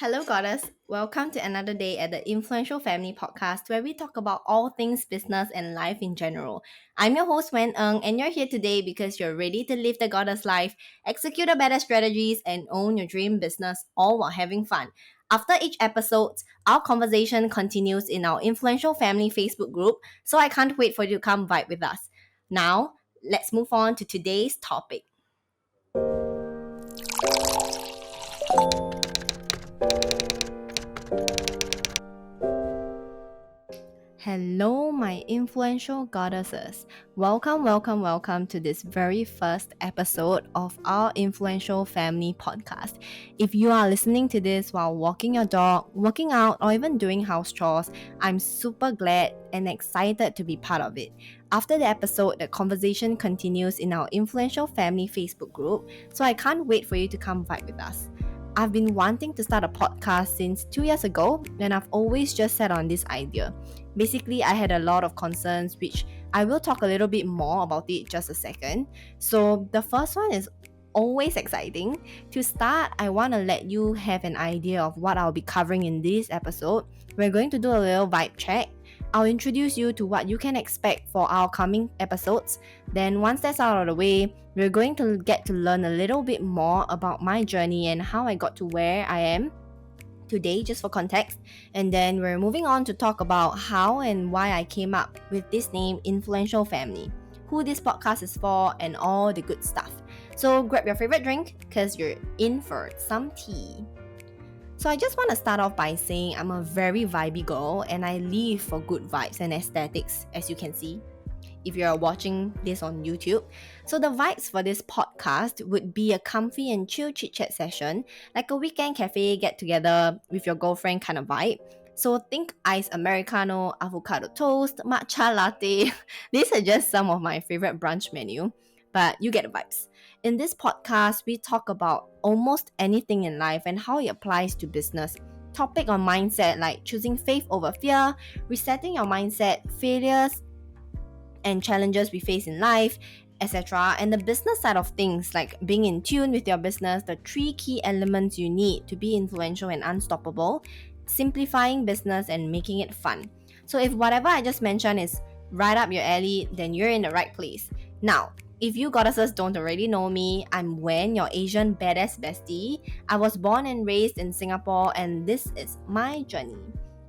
Hello, Goddess. Welcome to another day at the Influential Femme-ily Podcast, where we talk about all things business and life in general. I'm your host, Wen Ng, and you're here today because you're ready to live the Goddess life, execute a better strategies, and own your dream business, all while having fun. After each episode, our conversation continues in our Influential Femme-ily Facebook group, so I can't wait for you to come vibe with us. Now, let's move on to today's topic. Hello, my influential goddesses. Welcome to this very first episode of our Influential Femme-ily Podcast. If you are listening to this while walking your dog, working out, or even doing house chores, I'm super glad and excited to be part of it. After the episode, the conversation continues in our Influential Femme-ily Facebook group, so I can't wait for you to come vibe with us. I've been wanting to start a podcast since 2 years ago, and I've always just sat on this idea. Basically, I had a lot of concerns, which I will talk a little bit more about it just a second. So the first one is always exciting. To start, I want to let you have an idea of what I'll be covering in this episode. We're going to do a little vibe check. I'll introduce you to what you can expect for our coming episodes. Then once that's out of the way, we're going to get to learn a little bit more about my journey and how I got to where I am today, just for context. And then we're moving on to talk about how and why I came up with this name, Influential Femme-ily, who this podcast is for, and all the good stuff. So grab your favorite drink because you're in for some tea. So I just want to start off by saying I'm a very vibey girl and I live for good vibes and aesthetics, as you can see if you're watching this on YouTube. So the vibes for this podcast would be a comfy and chill chit-chat session, like a weekend cafe get-together with your girlfriend kind of vibe. So think iced Americano, avocado toast, matcha latte. These are just some of my favorite brunch menu, but you get the vibes. In this podcast, we talk about almost anything in life and how it applies to business. Topic on mindset like choosing faith over fear, resetting your mindset, failures, and challenges we face in life, etc. And the business side of things like being in tune with your business, the 3 key elements you need to be influential and unstoppable, simplifying business and making it fun. So if whatever I just mentioned is right up your alley, then you're in the right place. Now, if you goddesses don't already know me, I'm Wen, your Asian badass bestie. I was born and raised in Singapore, and this is my journey.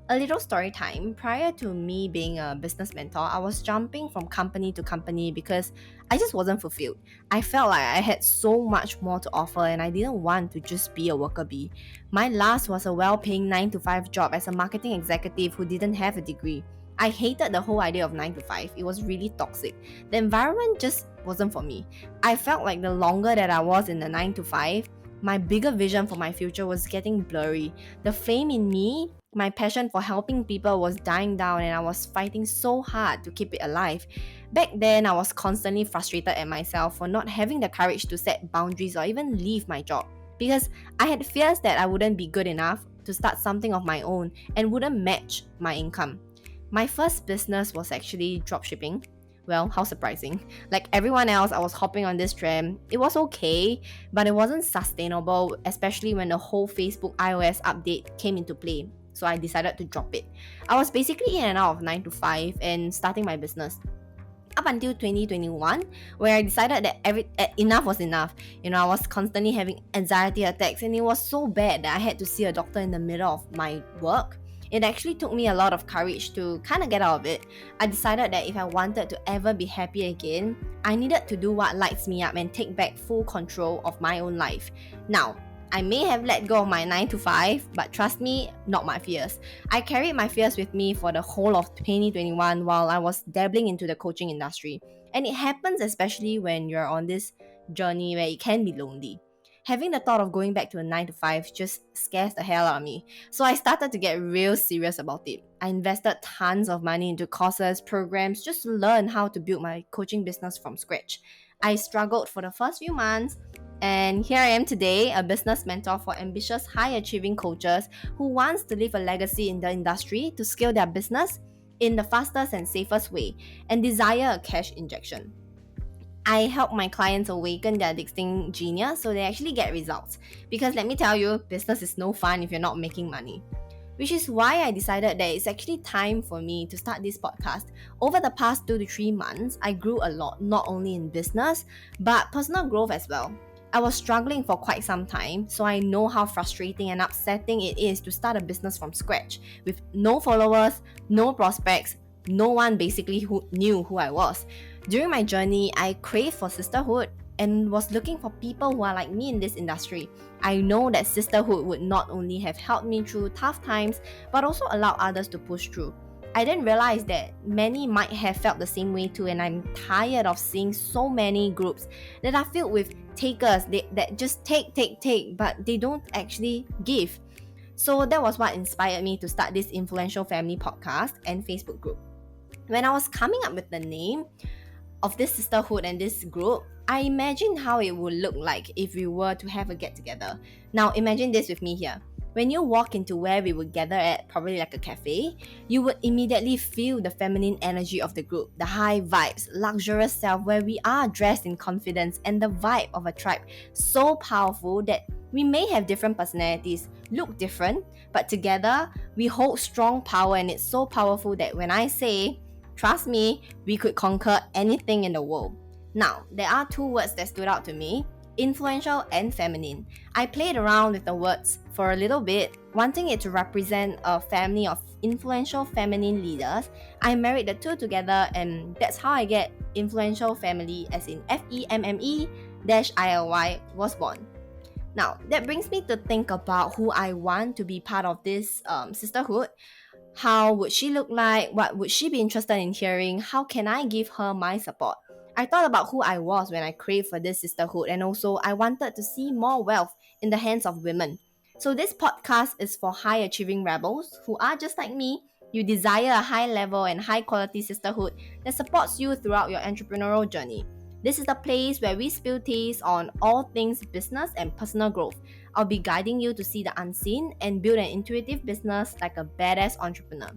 A little story time. Prior to me being a business mentor, I was jumping from company to company because I just wasn't fulfilled. I felt like I had so much more to offer and I didn't want to just be a worker bee. My last was a well-paying 9-to-5 job as a marketing executive who didn't have a degree. I hated the whole idea of 9 to 5. It was really toxic. The environment just wasn't for me. I felt like the longer that I was in the 9 to 5, my bigger vision for my future was getting blurry. The flame in me, my passion for helping people was dying down and I was fighting so hard to keep it alive. Back then, I was constantly frustrated at myself for not having the courage to set boundaries or even leave my job because I had fears that I wouldn't be good enough to start something of my own and wouldn't match my income. My first business was actually dropshipping. Well, how surprising. Like everyone else, I was hopping on this trend. It was okay, but it wasn't sustainable, especially when the whole Facebook iOS update came into play. So I decided to drop it. I was basically in and out of 9 to 5 and starting my business up until 2021, where I decided that enough was enough. I was constantly having anxiety attacks and it was so bad that I had to see a doctor in the middle of my work. It actually took me a lot of courage to kind of get out of it. I decided that if I wanted to ever be happy again, I needed to do what lights me up and take back full control of my own life. Now, I may have let go of my 9 to 5, but trust me, not my fears. I carried my fears with me for the whole of 2021 while I was dabbling into the coaching industry. And it happens especially when you're on this journey where it can be lonely. Having the thought of going back to a 9 to 5 just scares the hell out of me. So I started to get real serious about it. I invested tons of money into courses, programs, just to learn how to build my coaching business from scratch. I struggled for the first few months, and here I am today, a business mentor for ambitious, high-achieving coaches who wants to leave a legacy in the industry to scale their business in the fastest and safest way and desire a cash injection. I help my clients awaken their distinct genius so they actually get results. Because let me tell you, business is no fun if you're not making money. Which is why I decided that it's actually time for me to start this podcast. Over the past 2 to 3 months, I grew a lot, not only in business, but personal growth as well. I was struggling for quite some time, so I know how frustrating and upsetting it is to start a business from scratch with no followers, no prospects, no one basically who knew who I was. During my journey, I craved for sisterhood and was looking for people who are like me in this industry. I know that sisterhood would not only have helped me through tough times, but also allow others to push through. I didn't realize that many might have felt the same way too, and I'm tired of seeing so many groups that are filled with takers that just take, but they don't actually give. So that was what inspired me to start this Influential Family podcast and Facebook group. When I was coming up with the name of this sisterhood and this group, I imagined how it would look like if we were to have a get-together. Now imagine this with me here. When you walk into where we would gather at, probably like a cafe, you would immediately feel the feminine energy of the group, the high vibes, luxurious self where we are dressed in confidence, and the vibe of a tribe so powerful that we may have different personalities, look different, but together we hold strong power, and it's so powerful that when I say, trust me, we could conquer anything in the world. Now, there are two words that stood out to me: influential and feminine. I played around with the words for a little bit, wanting it to represent a family of influential feminine leaders. I married the two together, and that's how I get Influential Femme-ily, as in FEMME-ILY, was born. Now, that brings me to think about who I want to be part of this sisterhood. How would she look like? What would she be interested in hearing? How can I give her my support? I thought about who I was when I craved for this sisterhood, and also I wanted to see more wealth in the hands of women. So this podcast is for high achieving rebels who are just like me. You desire a high level and high quality sisterhood that supports you throughout your entrepreneurial journey. This is the place where we spill teas on all things business and personal growth. I'll be guiding you to see the unseen and build an intuitive business like a badass entrepreneur.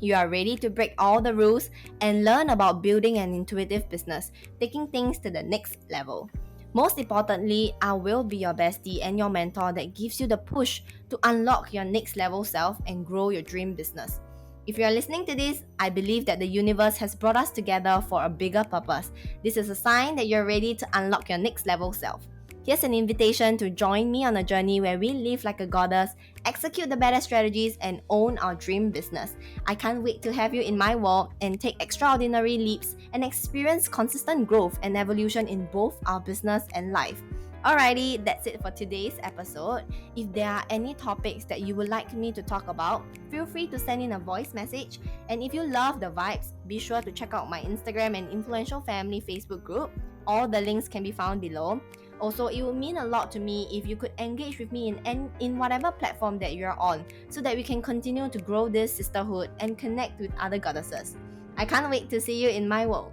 You are ready to break all the rules and learn about building an intuitive business, taking things to the next level. Most importantly, I will be your bestie and your mentor that gives you the push to unlock your next level self and grow your dream business. If you are listening to this, I believe that the universe has brought us together for a bigger purpose. This is a sign that you're ready to unlock your next level self. Here's an invitation to join me on a journey where we live like a goddess, execute the better strategies, and own our dream business. I can't wait to have you in my world and take extraordinary leaps and experience consistent growth and evolution in both our business and life. Alrighty, that's it for today's episode. If there are any topics that you would like me to talk about, feel free to send in a voice message. And if you love the vibes, be sure to check out my Instagram and Influential Femme-ily Facebook group. All the links can be found below. Also, it would mean a lot to me if you could engage with me in whatever platform that you're on, so that we can continue to grow this sisterhood and connect with other goddesses. I can't wait to see you in my world.